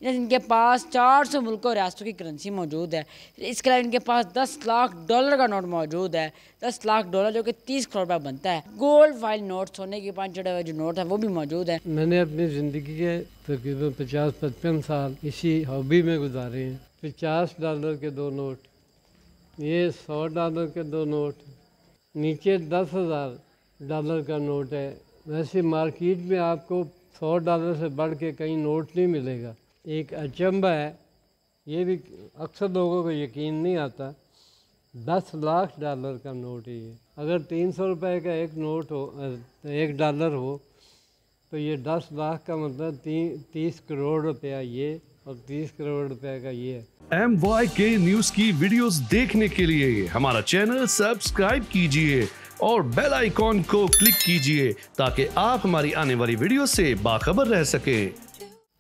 इनके पास 400 मुल्कों और रियासतों की करेंसी मौजूद है। इसके अलावा इनके पास $10 लाख का नोट मौजूद है, $10 लाख जो कि 30 करोड़ रुपये बनता है। गोल्ड फाइल नोट, सोने के पास जड़े हुए जो नोट है वो भी मौजूद है। मैंने अपनी ज़िंदगी के तकरीबन 50-55 साल इसी हॉबी में गुजारे हैं। $50 के 2 नोट, ये $100 के 2 नोट, नीचे $10,000 का नोट है। वैसे मार्केट में आपको $100 से बढ़ के कहीं नोट नहीं मिलेगा। एक अचंभा है, ये भी अक्सर लोगों को यकीन नहीं आता। $10 लाख का नोट है ये। अगर 300 रुपये का एक नोट हो, $1 हो, तो ये 10 लाख का मतलब 30 करोड़ रुपया ये और 30 करोड़ रुपए का ये। MYK न्यूज की वीडियोस देखने के लिए हमारा चैनल सब्सक्राइब कीजिए और बेल आइकॉन को क्लिक कीजिए ताकि आप हमारी आने वाली वीडियो से बाखबर रह सकें।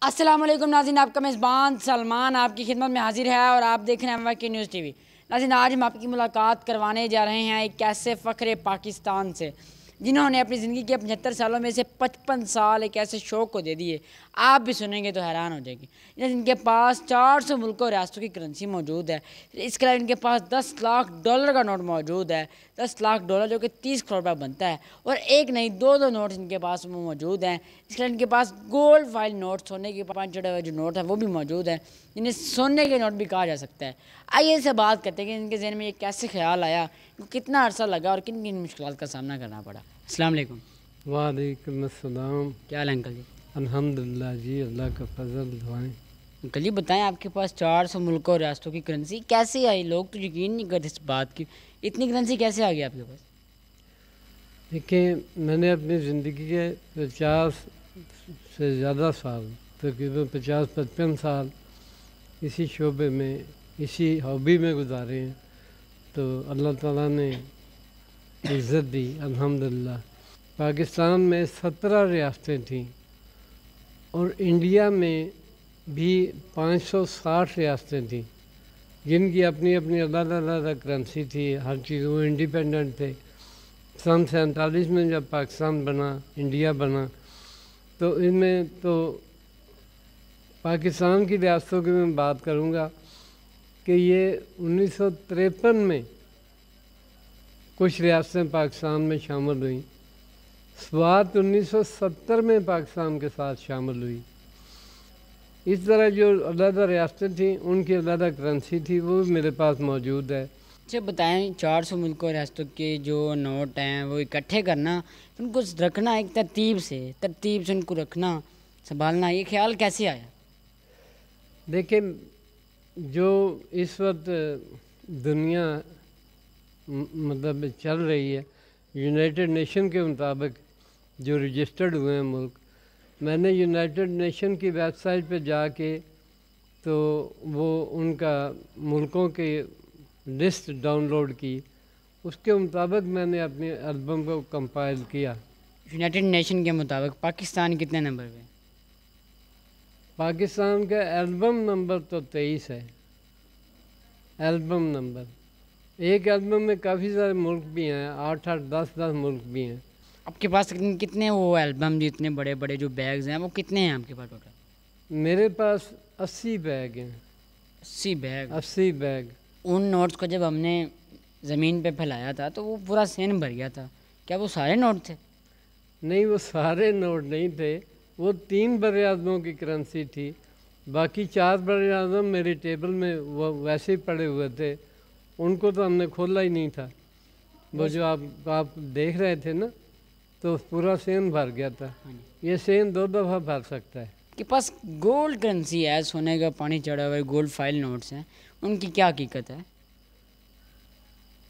अस्सलाम वालेकुम नाज़रीन, आपका मेज़बान सलमान आपकी खिदमत में हाजिर है और आप देख रहे हैं MYK न्यूज़ TV। नाज़रीन, आज हम आपकी मुलाकात करवाने जा रहे हैं एक ऐसे फ़ख्रे पाकिस्तान से जिन्होंने अपनी ज़िंदगी के 75 सालों में से 55 साल एक ऐसे शौक़ को दे दिए, आप भी सुनेंगे तो हैरान हो जाएगी। इनके पास 400 मुल्कों और रियासतों की करेंसी मौजूद है। इसके अलावा इनके पास $10 लाख का नोट मौजूद है, $10 लाख जो कि 30 करोड़ रुपये बनता है। और एक नहीं दो नोट इनके पास वो मौजूद हैं। इसके अलावा इनके पास गोल्ड फाइल नोट, सोने के पास जड़े हुए जो नोट है वो भी मौजूद है, जिन्हें सोने के नोट भी कहा जा सकता है। आइए इनसे बात करते हैं कि इनके जहन में ये कैसे ख्याल आया, कितना अरसा लगा और किन किन मुश्किलात का सामना करना पड़ा। अस्सलाम वालेकुम। वालेकुम अस्सलाम। क्या हाल है अंकल जी? अल्हम्दुलिल्लाह जी, अल्लाह का फजल दुआएं। अंकल जी बताएं, आपके पास 400 मुल्कों और रियासतों की करेंसी कैसे आई? लोग तो यकीन नहीं करते इस बात की, इतनी करेंसी कैसे आ गई आपके पास? देखिए, मैंने अपनी ज़िंदगी के 50 से ज़्यादा साल, तकरीबन 50-55 साल इसी शोबे में, इसी हॉबी में गुजारे हैं। तो अल्लाह ताला ने इज़्ज़त दी अल्हम्दुलिल्लाह। पाकिस्तान में 17 रियासतें थीं और इंडिया में भी 560 रियासतें थीं, जिनकी अपनी अपनी अलग करेंसी थी। हर चीज़, वो इंडिपेंडेंट थे। सन 47 में जब पाकिस्तान बना, इंडिया बना, तो इनमें तो पाकिस्तान की रियासतों की मैं बात करूँगा कि ये 1953 में कुछ रियासतें पाकिस्तान में शामिल हुई। स्वात 1970 में पाकिस्तान के साथ शामिल हुई। इस तरह जो अलग रियासतें थीं उनकी अलग करेंसी थी, वो भी मेरे पास मौजूद है। अच्छा बताएं, 400 मुल्कों और रियासतों के जो नोट हैं वो इकट्ठे करना, उनको रखना एक तरतीब से उनको रखना, संभालना, ये ख्याल कैसे आया? देखिए, जो इस वक्त दुनिया मतलब चल रही है, यूनाइटेड नेशन के मुताबिक जो रजिस्टर्ड हुए हैं मुल्क, मैंने यूनाइटेड नेशन की वेबसाइट पे जाके तो वो उनका मुल्कों की लिस्ट डाउनलोड की। उसके मुताबिक मैंने अपनी एल्बम को कंपाइल किया। यूनाइटेड नेशन के मुताबिक पाकिस्तान कितने नंबर पे? पाकिस्तान का एल्बम नंबर तो 23 है। एल्बम नंबर, एक एल्बम में काफ़ी सारे मुल्क भी हैं, 8-8, 10-10 मुल्क भी हैं। आपके पास कितने वो एल्बम, जितने बड़े बड़े जो बैग्स हैं वो कितने हैं आपके पास टोटल? मेरे पास 80 बैग हैं। 80 बैग? 80 बैग। उन नोट्स को जब हमने ज़मीन पे फैलाया था तो वो पूरा सेन भर गया था, क्या वो सारे नोट थे? नहीं, वो सारे नोट नहीं थे। वो 3 बरे-ए-आज़मों की करेंसी थी, बाकी 4 बरे-ए-आज़म मेरी टेबल में वो वैसे ही पड़े हुए थे, उनको तो हमने खोला ही नहीं था। वो जो आप देख रहे थे ना, तो पूरा सेन भर गया था। ये सेन 2 दफ़ा भर सकता है। के पास गोल्ड करेंसी है, सोने का पानी चढ़ा हुआ है, गोल्ड फाइल नोट्स हैं, उनकी क्या हकीकत है?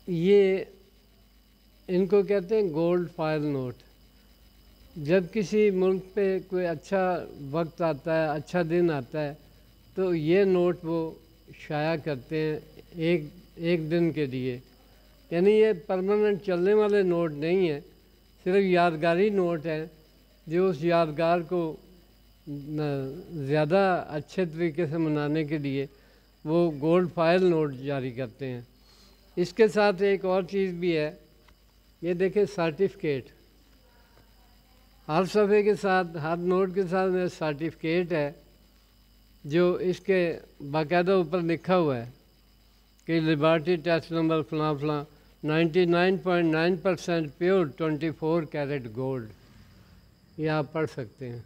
ये इनको कहते हैं गोल्ड फाइल नोट। जब किसी मुल्क पे कोई अच्छा वक्त आता है, अच्छा दिन आता है, तो ये नोट वो शाया करते हैं एक दिन के लिए। यानी ये परमानेंट चलने वाले नोट नहीं है, सिर्फ यादगारी नोट हैं, जो उस यादगार को ज़्यादा अच्छे तरीके से मनाने के लिए वो गोल्ड फाइल नोट जारी करते हैं। इसके साथ एक और चीज़ भी है, ये देखें सर्टिफिकेट। हर सफ़े के साथ, हर नोट के साथ मेरा सर्टिफिकेट है जो इसके बाकायदा ऊपर लिखा हुआ है कि लिबर्टी टेस्ट नंबर फलां फलां 99.9% प्योर 24 कैरेट गोल्ड, ये आप पढ़ सकते हैं।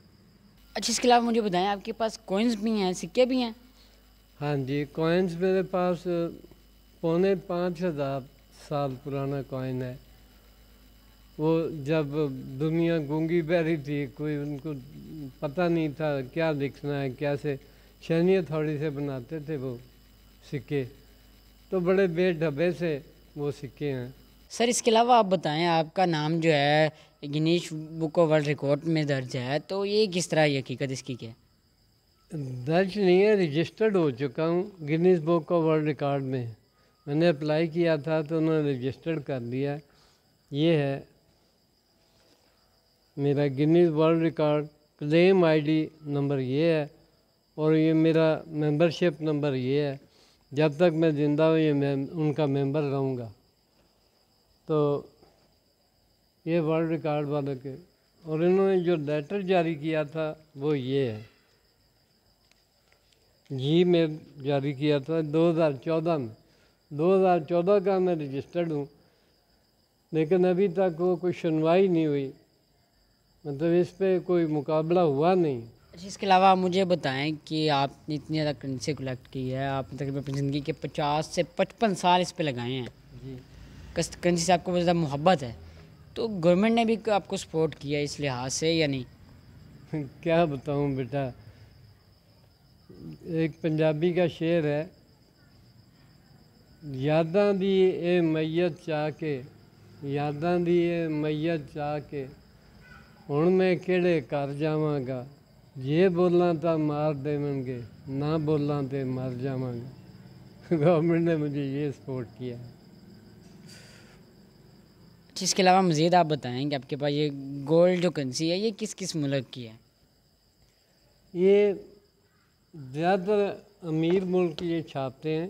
अच्छा, इसके अलावा मुझे बताएं, आपके पास कॉइन्स भी हैं, सिक्के भी हैं? हाँ जी, कॉइन्स मेरे पास 4,500 साल पुराना कॉइन है। वो जब दुनिया गूंगी बहरी थी, कोई उनको पता नहीं था क्या लिखना है, कैसे छेनी हथौड़ी से बनाते थे वो सिक्के, तो बड़े बेढबे से वो सिक्के हैं। सर, इसके अलावा आप बताएं, आपका नाम जो है Guinness book of world record में दर्ज है, तो ये किस तरह की हकीकत इसकी क्या है? दर्ज नहीं है, रजिस्टर्ड हो चुका हूँ Guinness book of world record में। मैंने अप्लाई किया था तो उन्होंने रजिस्टर्ड कर दिया। ये है मेरा Guinness world record claim ID number, ये है, और ये मेरा मेंबरशिप नंबर ये है। जब तक मैं ज़िंदा हूँ ये मैं उनका मेंबर रहूँगा। तो ये वर्ल्ड रिकॉर्ड वालों के, और इन्होंने जो लेटर जारी किया था वो ये है, जी में जारी किया था 2014 में। 2014 का मैं रजिस्टर्ड हूँ, लेकिन अभी तक वो कोई सुनवाई नहीं हुई, मतलब इस पर कोई मुकाबला हुआ नहीं। अच्छा, इसके अलावा आप मुझे बताएं कि आपने इतनी ज़्यादा करेंसी कलेक्ट की है, आपने तकरीबन अपनी ज़िंदगी के 50 से 55 साल इस पे लगाए हैं जी। करेंसी से आपको बहुत ज़्यादा मोहब्बत है, तो गवर्नमेंट ने भी आपको सपोर्ट किया इस लिहाज से या नहीं? क्या बताऊँ बेटा, एक पंजाबी का शेर है, यादां दी ए मैयत चाह के, यादां दी ए मैयत चाह के, हुण मैं किहड़े घर जावांगा, जे बोलां तां मार देवणगे, ना बोलां ते मर जावांगा। गवर्नमेंट ने मुझे ये सपोर्ट किया। अच्छा, इसके अलावा मज़ीद आप बताएं कि आपके पास ये गोल्ड जो करेंसी है ये किस किस मुल्क की है? ये ज़्यादातर अमीर मुल्क ये छापते हैं,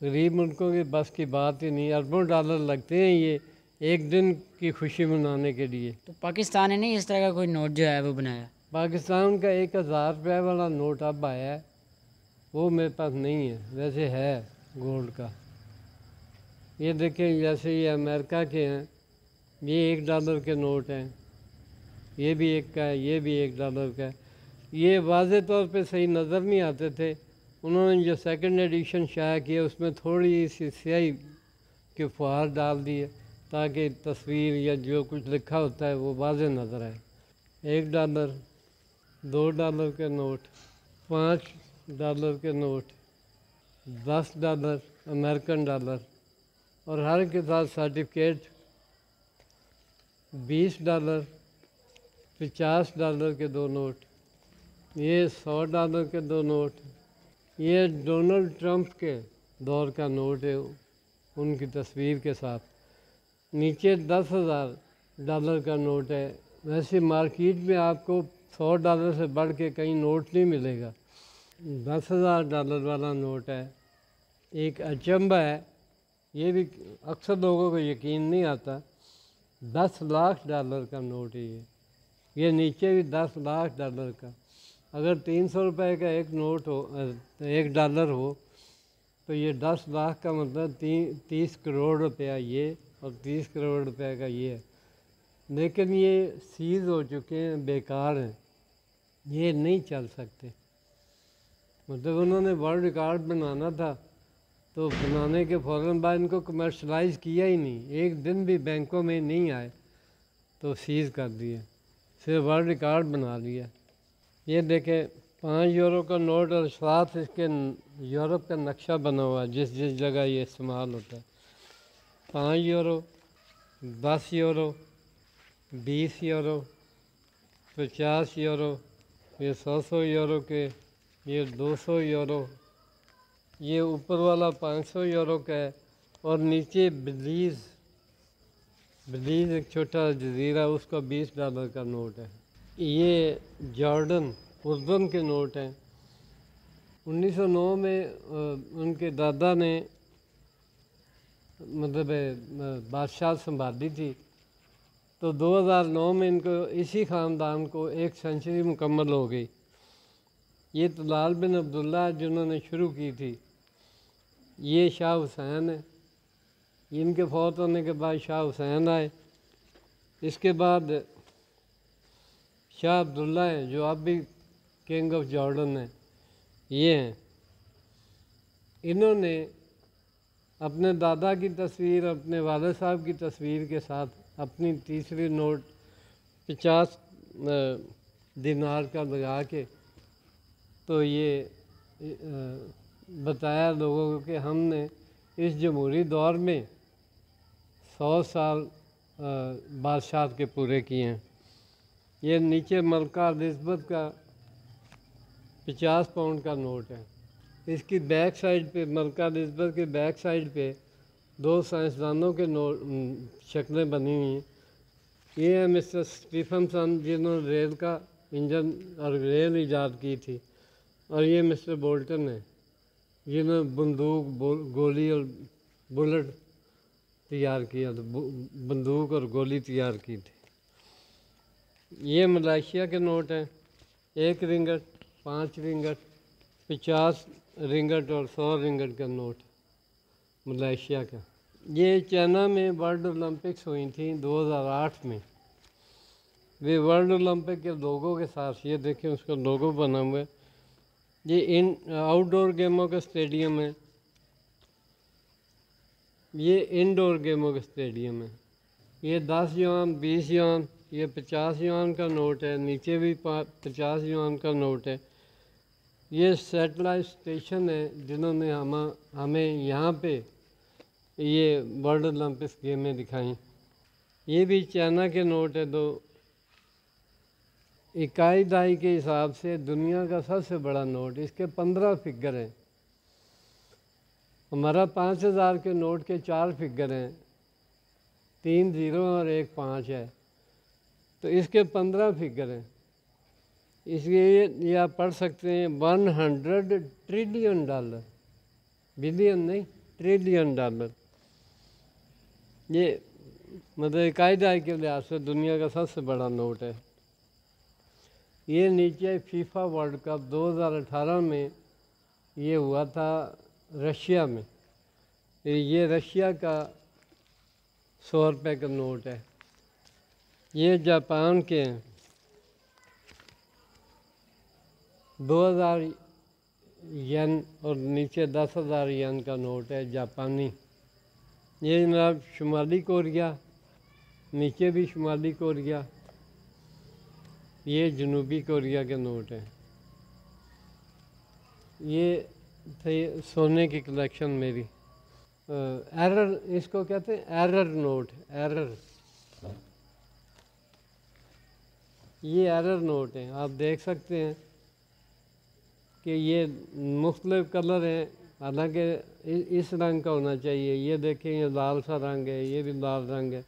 गरीब मुल्कों के बस की बात ही नहीं। अरबों डॉलर लगते हैं ये एक दिन की खुशी मनाने के लिए। तो पाकिस्तान ने नहीं इस तरह का कोई नोट जो है वो बनाया? पाकिस्तान का 1,000 रुपये वाला नोट अब आया है, वो मेरे पास नहीं है, वैसे है गोल्ड का। ये देखें, जैसे ये अमेरिका के हैं, ये $1 के नोट हैं, ये भी एक का है, ये भी $1 का है। ये वाज़े तौर पे सही नज़र नहीं आते थे, उन्होंने जो सेकंड एडिशन शाया किया उसमें थोड़ी सी स्याही के फुहार डाल दिए ताकि तस्वीर या जो कुछ लिखा होता है वो वाज़े नज़र आए। $1, $2 के नोट, $5 के नोट, $10 अमेरिकन डॉलर, और हर के साथ सर्टिफिकेट $20, $50 के 2 नोट, ये $100 के 2 नोट, ये डोनाल्ड ट्रंप के दौर का नोट है उनकी तस्वीर के साथ। नीचे $10,000 का नोट है। वैसे मार्केट में आपको $100 से बढ़ के कहीं नोट नहीं मिलेगा। $10,000 वाला नोट है। एक अचंभा है, ये भी अक्सर लोगों को यकीन नहीं आता, $10 लाख का नोट है ये नीचे भी $10 लाख का। अगर 300 रुपये का एक नोट हो, $1 हो, तो ये 10 लाख का मतलब 30 करोड़ रुपया ये, और 30 करोड़ रुपए का ये है। लेकिन ये सीज़ हो चुके हैं, बेकार हैं, ये नहीं चल सकते। मतलब उन्होंने वर्ल्ड रिकॉर्ड बनाना था तो बनाने के फ़ौरन बाद इनको कमर्शलाइज़ किया ही नहीं, एक दिन भी बैंकों में नहीं आए तो सीज़ कर दिए, सिर्फ वर्ल्ड रिकॉर्ड बना लिया। ये देखें, €5 का नोट और साथ इसके यूरोप का नक्शा बना हुआ है, जिस जिस जगह ये इस्तेमाल होता है। €5, €10, €20, €50, ये €100 के, ये €200, ये ऊपर वाला €500 का है, और नीचे बिलीज़ एक छोटा जजीरा, उसका $20 का नोट है। ये जॉर्डन उर्दन के नोट हैं। 1909 में उनके दादा ने मतलब बादशाह संभाली थी, तो 2009 में इनको इसी ख़ानदान को 1 सेंचुरी मुकम्मल हो गई। ये तलाल बिन अब्दुल्ला जिन्होंने शुरू की थी, ये शाह हुसैन है। इनके फौत होने के बाद शाह हुसैन आए। इसके बाद शाह अब्दुल्ला हैं जो अब भी किंग ऑफ जॉर्डन है, ये हैं। इन्होंने अपने दादा की तस्वीर, अपने वाले साहब की तस्वीर के साथ अपनी तीसरी नोट 50 दिनार का लगा के तो ये बताया लोगों को कि हमने इस जमहूरी दौर में 100 साल बादशाह के पूरे किए हैं। ये नीचे मलका एलिज़ाबेथ का 50 पाउंड का नोट है। इसकी बैक साइड पे, मलका एलिज़ाबेथ के बैक साइड पे 2 साइंसदानों के शक्लें बनी हुई हैं। ये है मिस्टर स्टीफनसन जिन्होंने रेल का इंजन और रेल ईजाद की थी, और ये मिस्टर बोल्टन है जिन्होंने बंदूक, गोली और बुलेट तैयार किया था, बंदूक और गोली तैयार की थी। ये मलेशिया के नोट हैं, 1 रिंगट, 5 रिंगट, 50 रिंगट और 100 रिंगट का नोट मलेशिया का। ये चाइना में वर्ल्ड ओलंपिक्स हुई थी 2008 में। वे वर्ल्ड ओलंपिक के लोगों के साथ, ये देखें उसका लोगो बना हुआ है। ये इन आउटडोर गेमों का स्टेडियम है, ये इंडोर गेमों का स्टेडियम है। ये 10 युआन, 20 युआन, ये 50 युआन का नोट है, नीचे भी 50 युआन का नोट है। ये सैटेलाइट स्टेशन है जिन्होंने हमें यहाँ पे ये वर्ल्ड ओलंपिक्स गेमें दिखाई। ये भी चाइना के नोट है। तो इकाई दहाई के हिसाब से दुनिया का सबसे बड़ा नोट, इसके 15 फिगर हैं। हमारा 5000 के नोट के 4 फिगर हैं, 3 0 और 1 5 है, तो इसके 15 फिगर हैं। इसलिए ये आप पढ़ सकते हैं 100 ट्रिलियन डॉलर, बिलियन नहीं, ट्रिलियन डॉलर। ये मतलब इकाई दहाई के लिहाज से दुनिया का सबसे बड़ा नोट है। ये नीचे फीफा वर्ल्ड कप 2018 में ये हुआ था रशिया में। ये रशिया का 100 रुपये का नोट है। ये जापान के 2000 येन और नीचे 10,000 येन का नोट है जापानी। ये जनाब शुमाली कोरिया, नीचे भी शुमाली कोरिया, ये जनूबी कोरिया के नोट हैं। ये थे सोने की कलेक्शन मेरी। एरर इसको कहते हैं, एरर नोट, एरर। ये एरर नोट हैं, आप देख सकते हैं कि ये मुख्तलिफ कलर हैं, हालांकि इस रंग का होना चाहिए। ये देखें, ये लाल सा रंग है, ये भी लाल रंग है।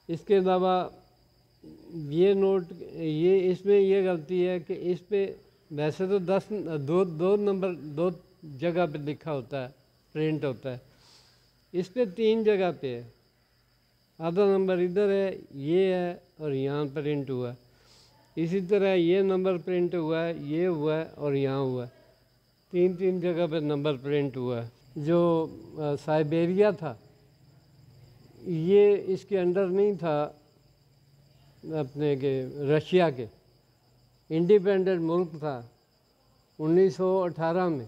इसके अलावा ये नोट, ये इसमें ये गलती है कि इस पे वैसे तो 2 नंबर 2 जगह पे लिखा होता है, प्रिंट होता है। इस पे 3 जगह पे है। आधा नंबर इधर है, ये है, और यहाँ प्रिंट हुआ है। इसी तरह ये नंबर प्रिंट हुआ है, ये हुआ है और यहाँ हुआ है। 3 जगह पे नंबर प्रिंट हुआ है। जो साइबेरिया था, ये इसके अंडर नहीं था, अपने के रशिया के इंडिपेंडेंट मुल्क था 1918 में।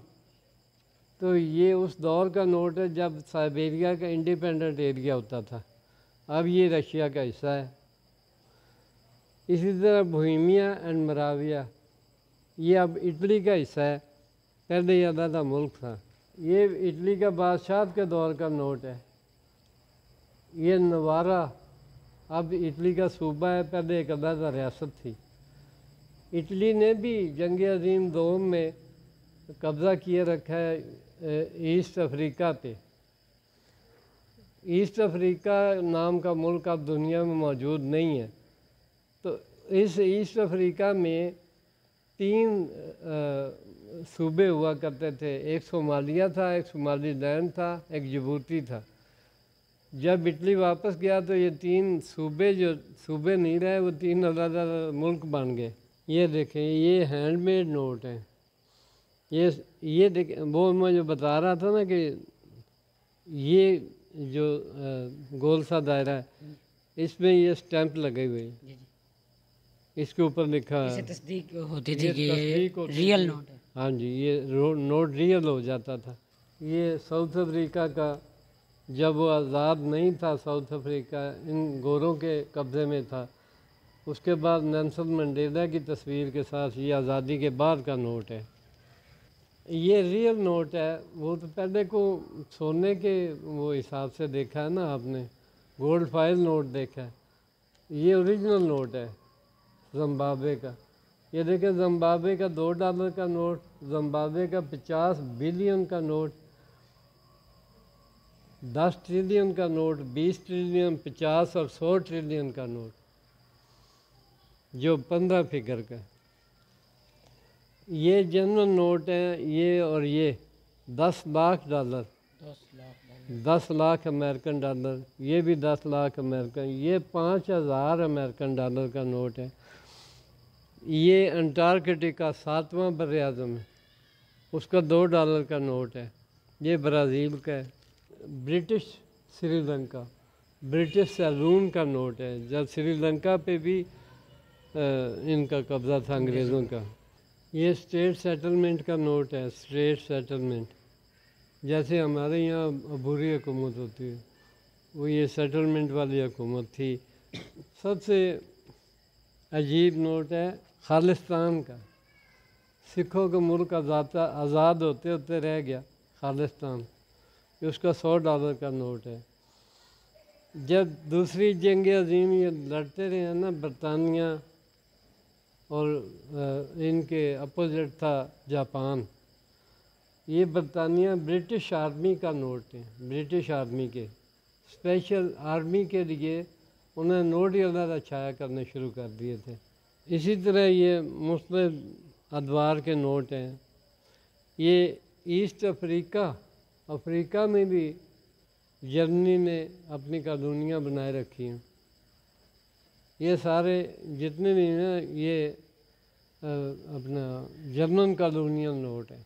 तो ये उस दौर का नोट है जब साइबेरिया का इंडिपेंडेंट एरिया होता था। अब ये रशिया का हिस्सा है। इसी तरह बोहेमिया एंड मोराविया, ये अब इटली का हिस्सा है, पहले ये अलग मुल्क था। ये इटली का बादशाह के दौर का नोट है। ये नवारा अब इटली का सूबा है, पहले एक अलग रियासत थी। इटली ने भी जंग अजीम दोम में कब्ज़ा किए रखा है ईस्ट अफ्रीका पे। ईस्ट अफ्रीका नाम का मुल्क अब दुनिया में मौजूद नहीं है। तो इस ईस्ट अफ्रीका में 3 सूबे हुआ करते थे। एक सोमालिया था, एक सोमालीलैंड था, एक जिबूती था। जब इटली वापस गया तो ये 3 सूबे जो सूबे नहीं रहे, वो 3 अलग अलग मुल्क बन गए। ये देखें, ये हैंडमेड नोट है। ये देखें, वो मैं जो बता रहा था ना कि ये जो गोल सा दायरा है, इसमें ये स्टैंप लगे हुए हैं। जी जी, इसके ऊपर लिखा इससे है, तस्दीक होती थी ये कि ये तस्दीक होती रियल थी। नोट है। हाँ जी, ये नोट रियल हो जाता था। ये साउथ अफ्रीका का, जब वो आज़ाद नहीं था, साउथ अफ्रीका इन गोरों के कब्ज़े में था, उसके बाद नेल्सन मंडेला की तस्वीर के साथ ये आज़ादी के बाद का नोट है। ये रियल नोट है। वो तो पहले को सोने के वो हिसाब से देखा है ना आपने, गोल्ड फाइल नोट देखा है। ये ओरिजिनल नोट है जिम्बाब्वे का। ये देखें, जिम्बाब्वे का $2 का नोट, जिम्बाब्वे का 50 बिलियन का नोट, 10 ट्रिलियन का नोट, 20 ट्रिलियन, 50 और 100 ट्रिलियन का नोट, जो 15 फिगर का। ये जनरल नोट है ये, और ये $10 लाख, 10 लाख अमेरिकन डॉलर, ये भी 10 लाख अमेरिकन, ये 5000 अमेरिकन डॉलर का नोट है। ये अंटार्कटिका 7वां बर आज़म है, उसका $2 का नोट है। ये ब्राज़ील का है। ब्रिटिश श्रीलंका, ब्रिटिश सैलून का नोट है, जब श्रीलंका पे भी इनका कब्ज़ा था अंग्रेज़ों का। ये स्टेट सेटलमेंट का नोट है, स्टेट सेटलमेंट, जैसे हमारे यहाँ अबूरी हुकूमत होती है, वो ये सेटलमेंट वाली हुकूमत थी। सबसे अजीब नोट है खालिस्तान का। सिखों का मुल्क आज़ाद होते होते रह गया खालिस्तान, उसका $100 का नोट है। जब दूसरी जंग अज़ीम ये लड़ते रहे हैं ना, बरतानिया और इनके अपोजिट था जापान। ये बरतानिया ब्रिटिश आर्मी का नोट है, ब्रिटिश आर्मी के, स्पेशल आर्मी के लिए उन्होंने नोट ही अलग छाया करने शुरू कर दिए थे। इसी तरह ये मुख्तलिफ अदवार के नोट हैं। ये ईस्ट अफ्रीका में भी जर्मनी ने अपनी कॉलोनियाँ बनाए रखी हैं। ये सारे जितने भी हैं ये अपना जर्मन कॉलोनियल नोट है।